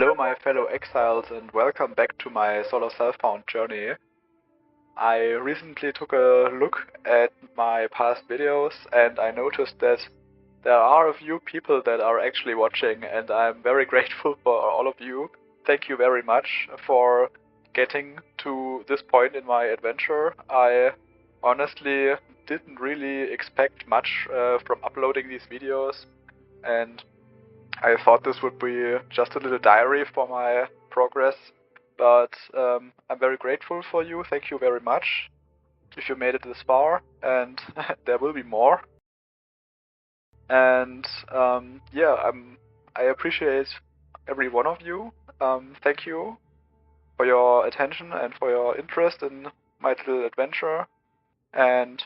Hello my fellow exiles and welcome back to my solo self-found journey. I recently took a look at my past videos and I noticed that there are a few people that are actually watching, and I'm very grateful for all of you. Thank you very much for getting to this point in my adventure. I honestly didn't really expect much from uploading these videos, and I thought this would be just a little diary for my progress, but I'm very grateful for you. Thank you very much if you made it this far, and there will be more. And yeah, I appreciate every one of you. Thank you for your attention and for your interest in my little adventure. And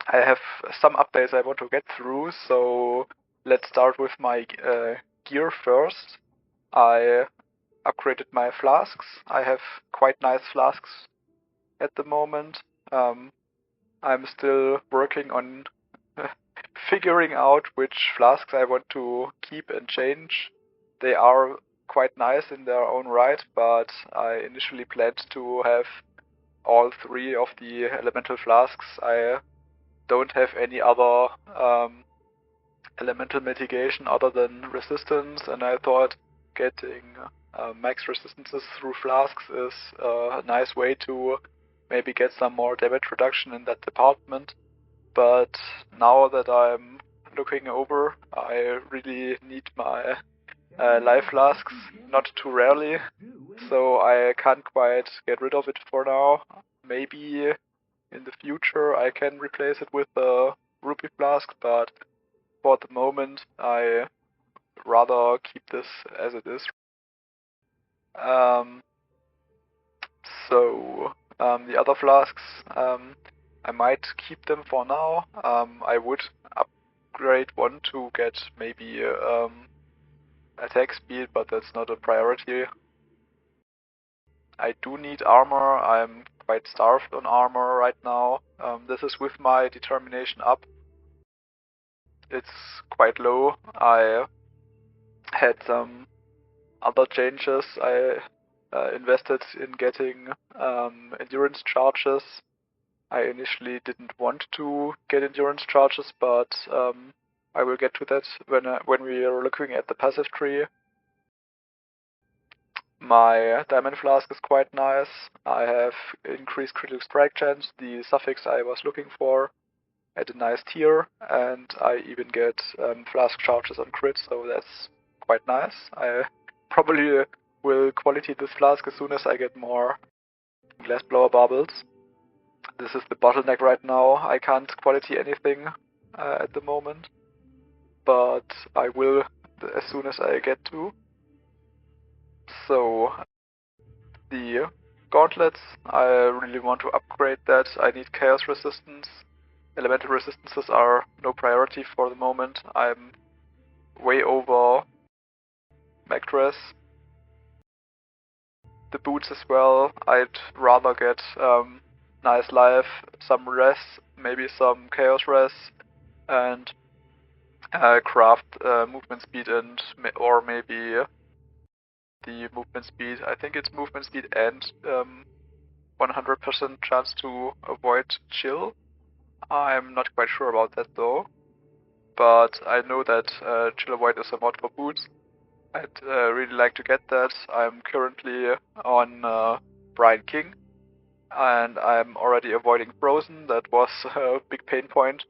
I have some updates I want to get through, so let's start with my gear first. I upgraded my flasks. I have quite nice flasks at the moment. I'm still working on figuring out which flasks I want to keep and change. They are quite nice in their own right, but I initially planned to have all three of the elemental flasks. I don't have any other elemental mitigation other than resistance, and I thought getting max resistances through flasks is a nice way to maybe get some more damage reduction in that department. But now that I'm looking over, I really need my life flasks, not too rarely, so I can't quite get rid of it for now. Maybe in the future I can replace it with a ruby flask, but for the moment I rather keep this as it is. The other flasks, I might keep them for now. I would upgrade one to get maybe attack speed, but that's not a priority. I do need armor. I'm quite starved on armor right now. This is with my determination up. It's quite low. I had some other changes. I invested in getting endurance charges. I initially didn't want to get endurance charges, but I will get to that when we are looking at the passive tree. My diamond flask is quite nice. I have increased critical strike chance, the suffix I was looking for, at a nice tier, and I even get flask charges on crit, so that's quite nice. I probably will quality this flask as soon as I get more glassblower bubbles. This is the bottleneck right now. I can't quality anything at the moment, but I will as soon as I get to. So the gauntlets, I really want to upgrade that. I need chaos resistance. Elemental resistances are no priority for the moment. I'm way over Magdress. The boots as well. I'd rather get nice life, some res, maybe some chaos res, and craft movement speed or maybe the movement speed. I think it's movement speed and 100% chance to avoid chill. I'm not quite sure about that though, but I know that chill avoid is a mod for boots. I'd really like to get that. I'm currently on Brian King, and I'm already avoiding frozen. That was a big pain point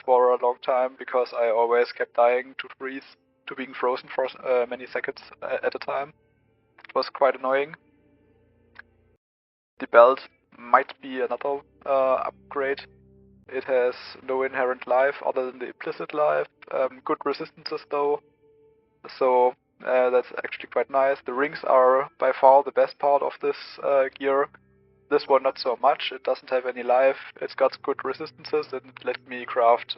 for a long time because I always kept dying to freeze, to being frozen for many seconds at a time. It was quite annoying. The belt might be another upgrade. It has no inherent life other than the implicit life. Good resistances though, so that's actually quite nice. The rings are by far the best part of this gear. This one not so much. It doesn't have any life. It's got good resistances and it let me craft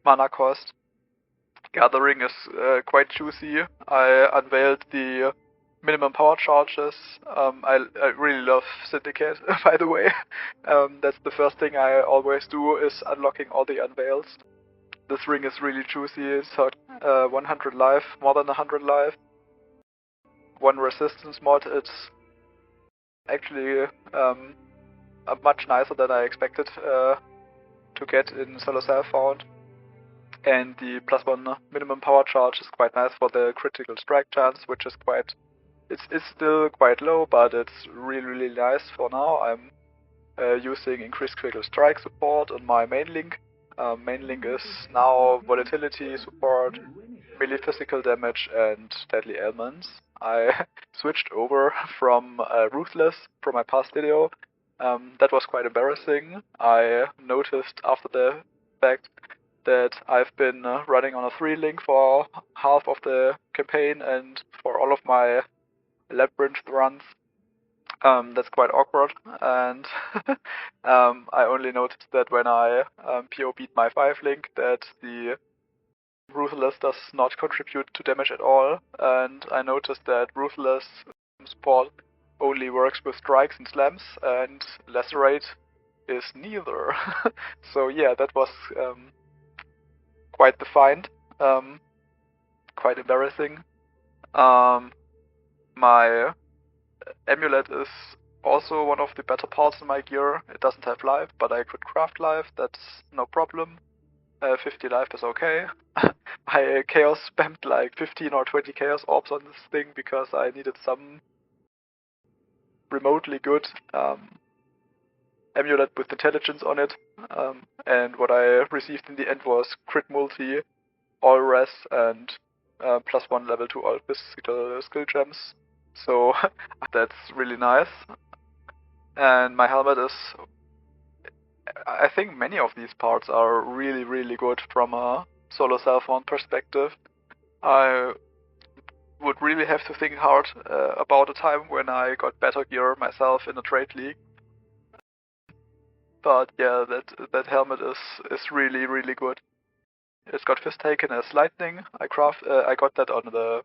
mana cost. Gathering is quite juicy. I unveiled the minimum power charges. I really love Syndicate, by the way. That's the first thing I always do, is unlocking all the unveils. This ring is really juicy. It's 100 life, more than 100 life. one resistance mod. It's actually much nicer than I expected to get in Solo Self-Found. And the +1 minimum power charge is quite nice for the critical strike chance, which is quite... It's still quite low, but it's really nice for now. I'm using increased critical strike support on my main link. Main link is now volatility support, melee physical damage, and deadly ailments. I switched over from Ruthless from my past video. That was quite embarrassing. I noticed after the fact that I've been running on a 3-link for half of the campaign and for all of my labyrinth runs. That's quite awkward, and I only noticed that when I POB'd my 5-link that the Ruthless does not contribute to damage at all, and I noticed that Ruthless support only works with strikes and slams, and Lacerate is neither. So yeah, that was quite the find, quite embarrassing. My amulet is also one of the better parts in my gear. It doesn't have life, but I could craft life, that's no problem. 50 life is okay. I chaos spammed like 15 or 20 chaos orbs on this thing because I needed some remotely good amulet with intelligence on it. And what I received in the end was crit multi, all res, and +1 level to all physical skill gems. So that's really nice. And my helmet is... I think many of these parts are really good from a Solo Self-Found perspective. I would really have to think hard about a time when I got better gear myself in a trade league. But yeah, that helmet is really good. It's got Fist Taken as lightning. I got that on the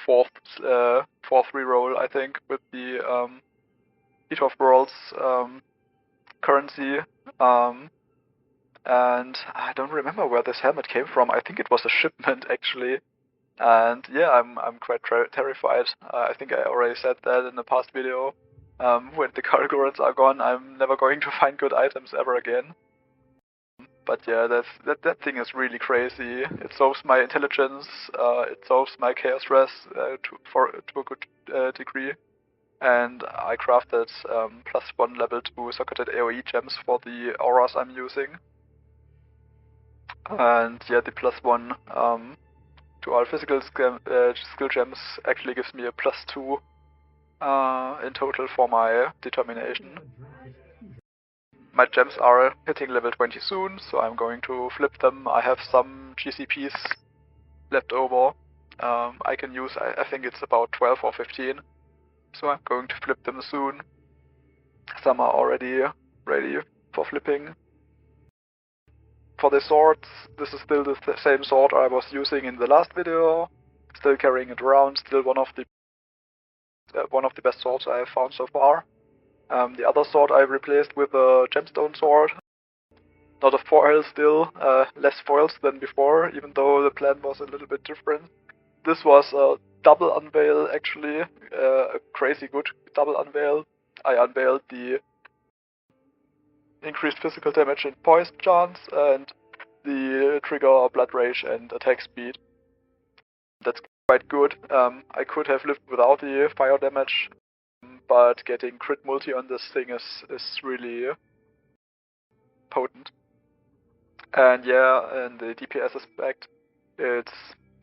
fourth reroll, I think, with the Heat of Worlds currency. And I don't remember where this helmet came from. I think it was a shipment actually. And yeah, I'm quite terrified. I think I already said that in the past video. When the Gargorons are gone, I'm never going to find good items ever again. But yeah, that thing is really crazy. It solves my intelligence, it solves my chaos res to a good degree. And I crafted +1 level 2 socketed AoE gems for the auras I'm using. And yeah, the +1 to all physical skill gems actually gives me a +2 in total for my determination. My gems are hitting level 20 soon, so I'm going to flip them. I have some GCPs left over. I can use, I think it's about 12 or 15. So I'm going to flip them soon. Some are already ready for flipping. For the swords, this is still the same sword I was using in the last video. Still carrying it around, still one of the best swords I have found so far. The other sword I replaced with a gemstone sword. Not a foil still, less foils than before, even though the plan was a little bit different. This was a double unveil actually, a crazy good double unveil. I unveiled the increased physical damage and poison chance and the trigger blood rage and attack speed. That's quite good. I could have lived without the fire damage, but getting crit multi on this thing is really potent. And yeah, in the DPS aspect, it's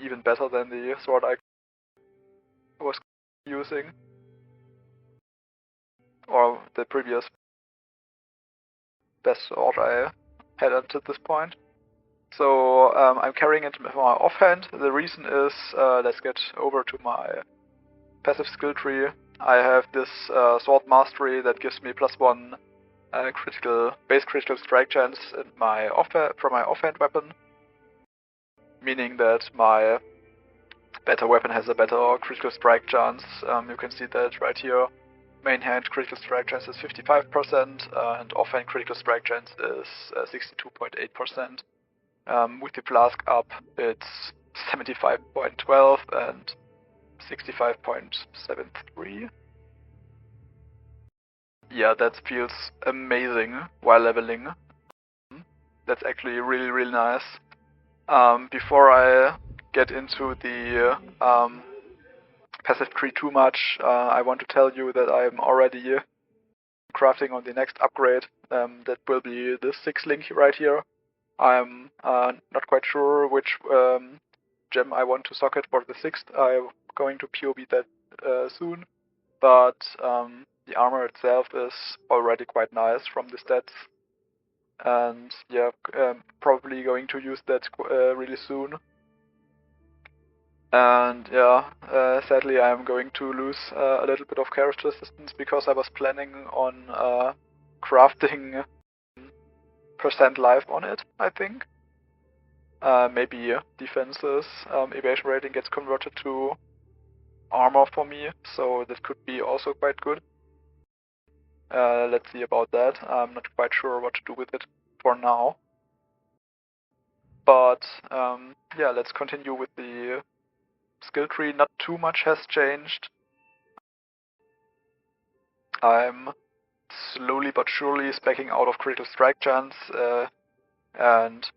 even better than the sword I was using, or the previous best sword I had until this point. So I'm carrying it with my offhand. The reason is, let's get over to my passive skill tree. I have this sword mastery that gives me +1 base critical strike chance in from my offhand weapon, meaning that my better weapon has a better critical strike chance. You can see that right here. Main hand critical strike chance is 55%, and offhand critical strike chance is 62.8%. With the flask up, it's 75.12 and 65.73. Yeah, that feels amazing while leveling. That's actually really, really nice. Before I get into the passive tree too much, I want to tell you that I'm already crafting on the next upgrade. That will be this 6th link right here. I'm not quite sure which gem I want to socket for the 6th. I'm going to POB that soon, but the armor itself is already quite nice from the stats. And yeah, probably going to use that really soon. And yeah, sadly I'm going to lose a little bit of character assistance because I was planning on crafting % life on it, I think. Maybe defenses, evasion rating gets converted to armor for me, so that could be also quite good. Let's see about that. I'm not quite sure what to do with it for now. But yeah, let's continue with the skill tree. Not too much has changed. I'm slowly but surely speccing out of critical strike chance and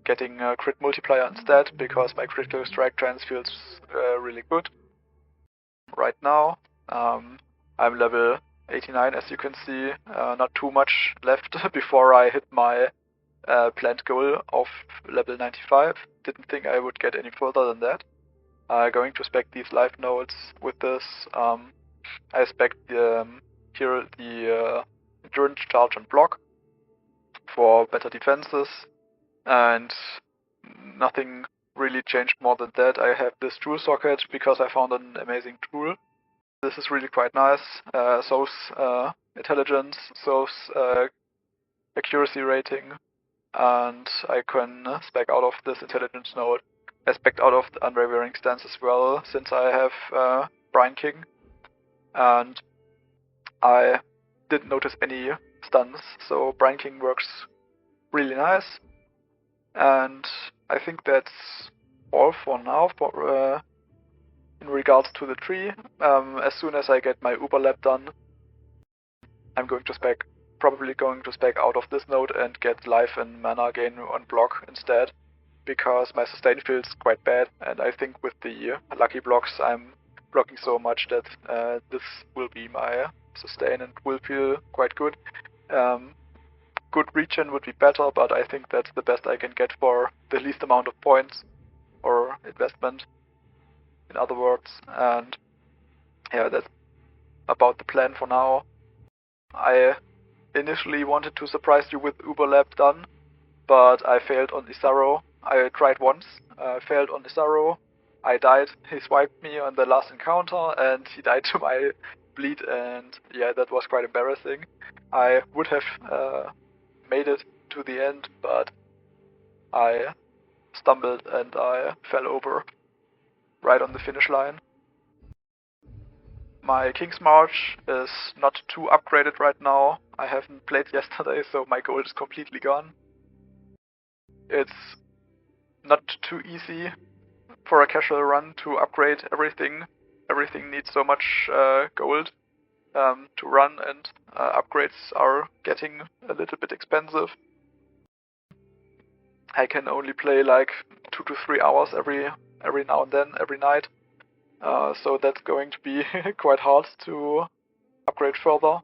getting a crit multiplier instead, because my critical strike chance feels really good right now. I'm level 89, as you can see. Not too much left before I hit my planned goal of level 95. Didn't think I would get any further than that. Going to spec these life nodes with this. I spec here the endurance, charge, and block for better defenses, and nothing really changed more than that. I have this tool socket because I found an amazing tool. This is really quite nice. So's intelligence, So's accuracy rating, and I can spec out of this intelligence node. I spec out of the unwavering stance as well, since I have Brine King, and I didn't notice any stuns, so Brine King works really nice. And I think that's all for now for in regards to the tree. As soon as I get my Uber Lab done, I'm probably going to spec out of this node and get life and mana gain on block instead, because my sustain feels quite bad, and I think with the lucky blocks I'm blocking so much that this will be my sustain and will feel quite good. Good regen would be better, but I think that's the best I can get for the least amount of points or investment, in other words. And yeah, that's about the plan for now. I initially wanted to surprise you with Uber Lab done, but I failed on Isaro. I tried once, failed on Isaro. I died, he swiped me on the last encounter, and he died to my bleed, and yeah, that was quite embarrassing. I would have made it to the end, but I stumbled and I fell over right on the finish line. My King's March is not too upgraded right now. I haven't played yesterday, so my gold is completely gone. It's not too easy for a casual run to upgrade everything. Everything needs so much gold to run, and upgrades are getting a little bit expensive. I can only play like 2 to 3 hours every now and then, every night. So that's going to be quite hard to upgrade further.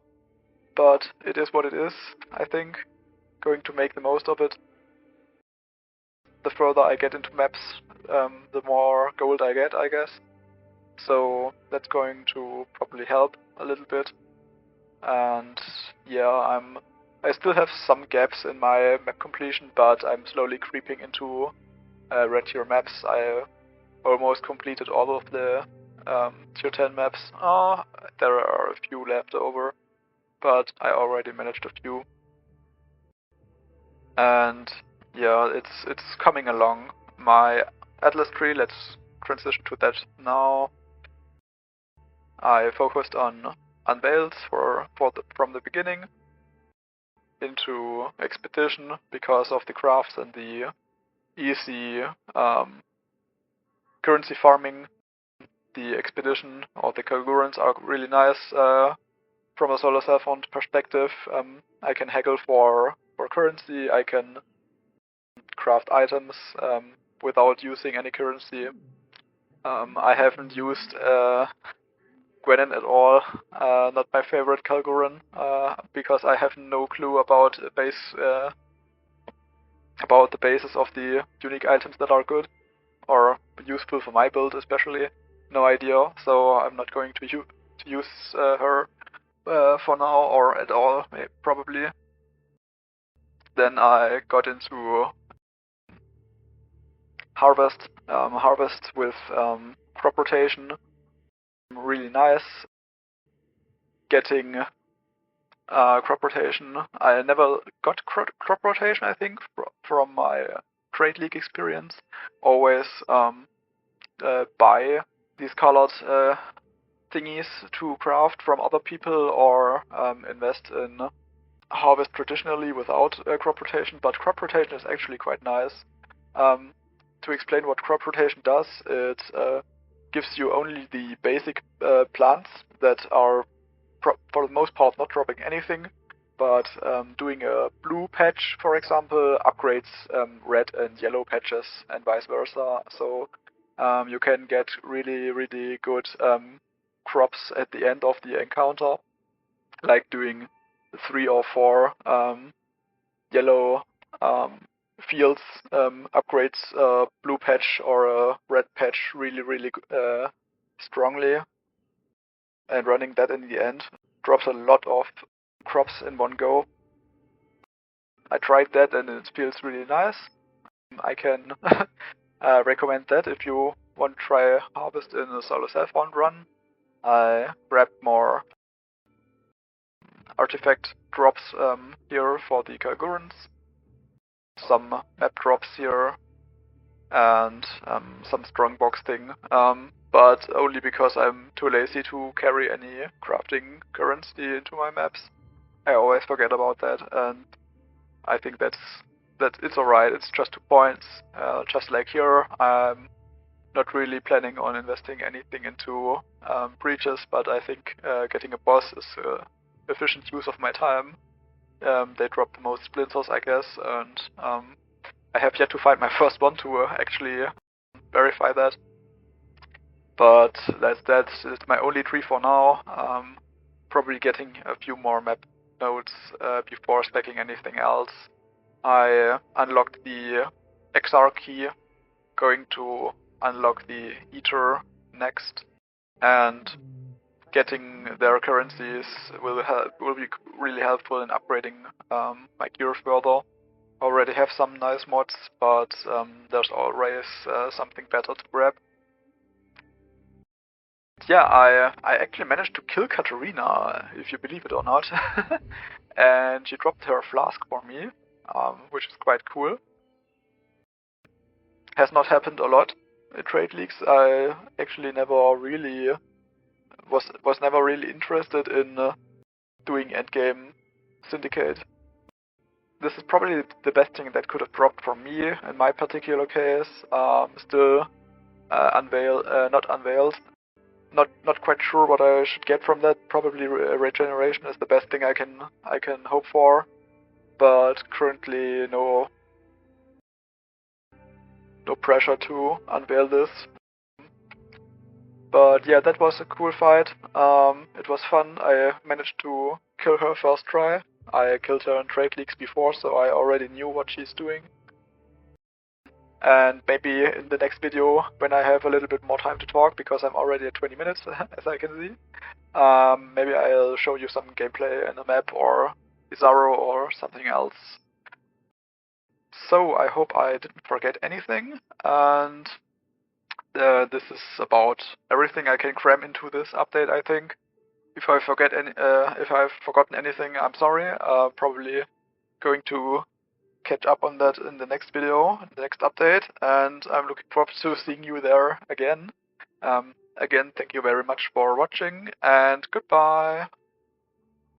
But it is what it is, I think. Going to make the most of it. The further I get into maps, the more gold I get, I guess. So that's going to probably help a little bit. And yeah, I still have some gaps in my map completion, but I'm slowly creeping into red tier maps. I almost completed all of the tier 10 maps. There are a few left over, but I already managed a few. And yeah, it's coming along. My Atlas tree, let's transition to that now. I focused on unveils from the beginning into expedition because of the crafts and the easy currency farming. the expedition or the Kagurans are really nice from a solar cell font perspective. I can haggle for currency, I can craft items without using any currency. I haven't used Gwenin at all, not my favorite Kalguran, because I have no clue about the basis of the unique items that are good or useful for my build especially. No idea, so I'm not going to use her for now or at all, probably. Then I got into harvest with crop rotation, really nice. Getting crop rotation. I never got crop rotation, I think, from my Trade League experience. Always buy these colored thingies to craft from other people or invest in harvest traditionally without crop rotation, but crop rotation is actually quite nice. To explain what crop rotation does, it gives you only the basic plants that are for the most part not dropping anything, but doing a blue patch, for example, upgrades red and yellow patches and vice versa. So you can get really, really good crops at the end of the encounter, like doing 3 or 4 yellow fields upgrades a blue patch or a red patch really, really strongly, and running that in the end drops a lot of crops in one go. I tried that and it feels really nice. I can recommend that if you want to try harvest in a solar cell font run. I grabbed more artifact drops here for the Kagurans, some map drops here, and some strongbox thing, but only because I'm too lazy to carry any crafting currency into my maps. I always forget about that, and I think that it's alright. It's just 2 points. Just like here, I'm not really planning on investing anything into breaches, but I think getting a boss is efficient use of my time. They drop the most splinters, I guess, and I have yet to find my first one to actually verify that. But that's my only tree for now. Probably getting a few more map nodes before speccing anything else. I unlocked the XR key, going to unlock the Eater next, and getting their currencies will be really helpful in upgrading my gear further. Already have some nice mods, but there's always something better to grab. Yeah, I actually managed to kill Catarina, if you believe it or not, and she dropped her flask for me, which is quite cool. Has not happened a lot in trade leagues. I actually never really was never really interested in doing endgame Syndicate. This is probably the best thing that could have dropped for me in my particular case. Still not unveiled. Not quite sure what I should get from that. Probably regeneration is the best thing I can hope for, but currently no pressure to unveil this. But yeah, that was a cool fight. It was fun. I managed to kill her first try. I killed her in trade leagues before, so I already knew what she's doing. And maybe in the next video, when I have a little bit more time to talk, because I'm already at 20 minutes, as I can see, maybe I'll show you some gameplay in a map or Izarro or something else. So I hope I didn't forget anything, and this is about everything I can cram into this update, I think. If I've forgotten anything, I'm sorry. Probably going to catch up on that in the next video, the next update, and I'm looking forward to seeing you there again. Again, thank you very much for watching, and goodbye!